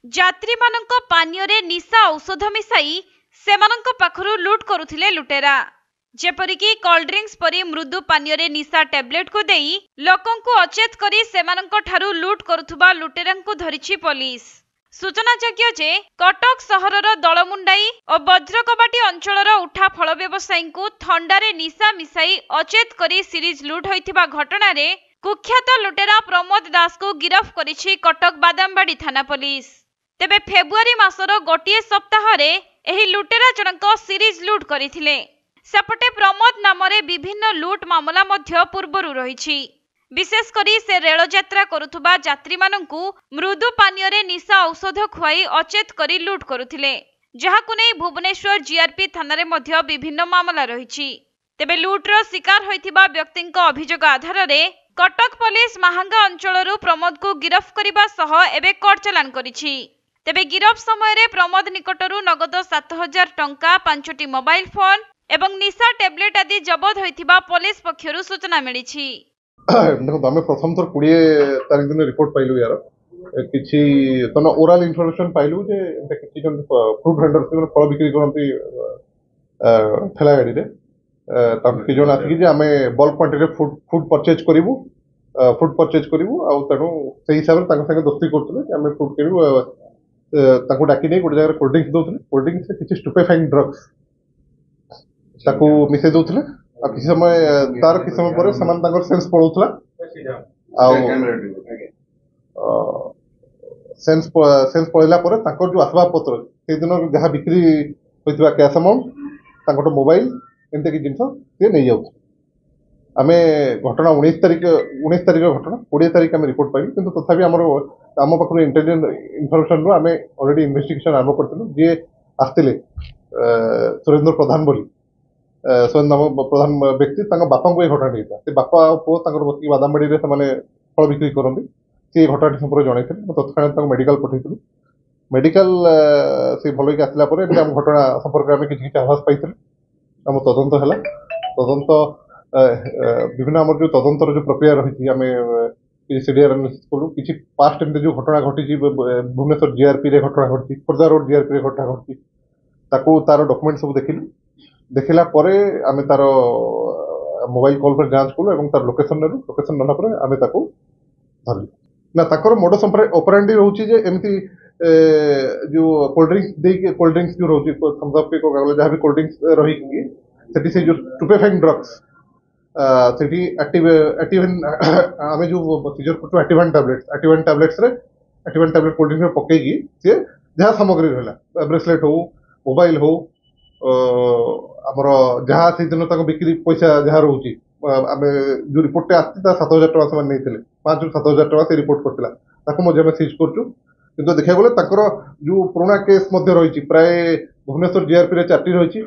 यात्री मानक पानीय रे निशा औषध मिसाई सेमानक पाखरु लूट करुथिले लुटेरा। जेपरिकी कोल्ड ड्रिंक्स परी मृदु पानीय रे निशा टैबलेट को देई लोकंकु अचेत करी सेमानक ठारु लूट करुथुबा लुटेरांकु धरिछि पुलिस। सूचनायोग्य जे कटक सहरर दलमुंडाई और वज्रकबाटी अंचलर उठा फल व्यवसायी थंडारे निशा मिसाई अचेत करी सीरीज लूट होइथिबा घटना रे कुख्यात लुटेरा प्रमोद दास को गिरफ करिछि कटक बादामबाड़ी थाना पुलिस। तेबे फेब्रुआरी मासर गोटिए सप्ताह रे एही लुटेरा जनक सीरीज लूट करिथिले। सेपटे प्रमोद नामरे विभिन्न लूट मामला मध्य पूर्वरु रहिछि। विशेष करी से रेल यात्रा करुथुबा यात्री मानंकु मृदु पानीय रे निशा औषध खुआई अचेत करी लूट करुथिले, जहाकु नै भुवनेश्वर जीआरपी थाना रे मध्य विभिन्न मामला रहिछि। तेबे लूटर शिकार होइथिबा व्यक्तिंक अभियोग आधार रे कटक पुलिस महांगा अंचलरू प्रमोद को गिरफ करिबा सह एबे कोर्ट चालान करिछि। तेबे गिरफ समय रे प्रमोद निकटरू नगद 7000 टंका, 5टी मोबाइल फोन एवं निशा टैबलेट आदि जबत होइथिबा पुलिस पक्षरु सूचना मिलिछि। देखो आम प्रथम थर 20 तारीख दिन रिपोर्ट पाइलु यार किसी तन ओराल इनफॉरमेशन पाइलु जे किसी जन फ्रूट वेंडर से फल बिक्री करती ठेला गाड़ी रे किसी जन आसिक जे आमे बल्क क्वांटिटी फूड परचेज करिवु आ तेणु से हिसाब से संगे दोस्ती करते आम फूड किणु डाकी नहीं गोटे जगह कोल्ड ड्रिंक्स दौले कोल्ड ड्रिंक्स किसी स्टुपेफाइंग ड्रग्स मिसई दौले किसी समय तार किसी समय पर सेंस पड़ौला सेंस पड़ेला जो आसबाब पत्र से दिन जहाँ बिक्री होता कैश अमाउंट मोबाइल एमती कि जिन सी नहीं जाऊँ आम घटना 19 तारीख घटना 20 तारीख आम रिपोर्ट पाइल कि तथापि आम पाखर इंटेलिजेंस इनफर्मेशन आम ऑलरेडी इन्वेस्टिगेशन आरंभ करूँ जी आसते सुरेंद्र प्रधान बोली नाम प्रधान व्यक्ति बापा को घटना से बापा पुओ बस बादामबाड़ी में फल बिक्री करती से घटना संपर्क जनई तत्काल मेडिकल पठेलु मेडिकल से भल आसला घटना संपर्क में किसी आभास पाई आम तदंत है तदंत विभिन्न आम जो तदंतर जो प्रक्रिया रही आम सीडीआर एनालिसिस कलु कि पास्ट एमती जो घटना घटी भुवनेश्वर जीआरपी रे घटना घटी खोर्धा रोड जीआरपी रे घटना घटी तार डॉक्यूमेंट सब देखिलु देखला परे आमे तार मोबाइल कॉल पर जांच कलु और तार लोकेशन नाला पर आमे ताको धरलु ना ताकर मोडस ऑपरेंडी रहउची जे एमती जो कोल्ड ड्रिंक्स जो रहउची थम्स अप को कागल जहां भी कोल्ड ड्रिंक्स रही कि सेठी से जो स्टुपेफाइंग ड्रग्स सेठी एक्टिवन आमे जो सीजर करतो एक्टिवन टैबलेट्स रे एक्टिवन टैबलेट कोल्ड ड्रिंक्स में पक्के की से जहां सामग्री रहला ब्रेसलेट हो मोबाइल हो आमर जहाँ से दिन तक बिक्री पैसा जहाँ रोचे आम जो रिपोर्ट आसती 7000 टका से नहीं 5 ରୁ 7000 टका से रिपोर्ट करता सीज कर देखा गले जो पुराना केस रही प्राय भुवनेश्वर जीआरपी रे 4टी रही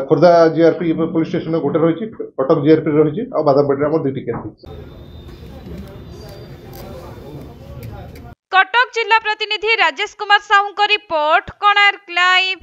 खोर्धा जीआरपी पुलिस स्टेशन गोटे रही कटक जीआरपी रही और बादामबाड़ी 2टी केस। कटक जिला प्रतिनिधि राजेश कुमार साहू रिपोर्ट कोणार्क लाइव।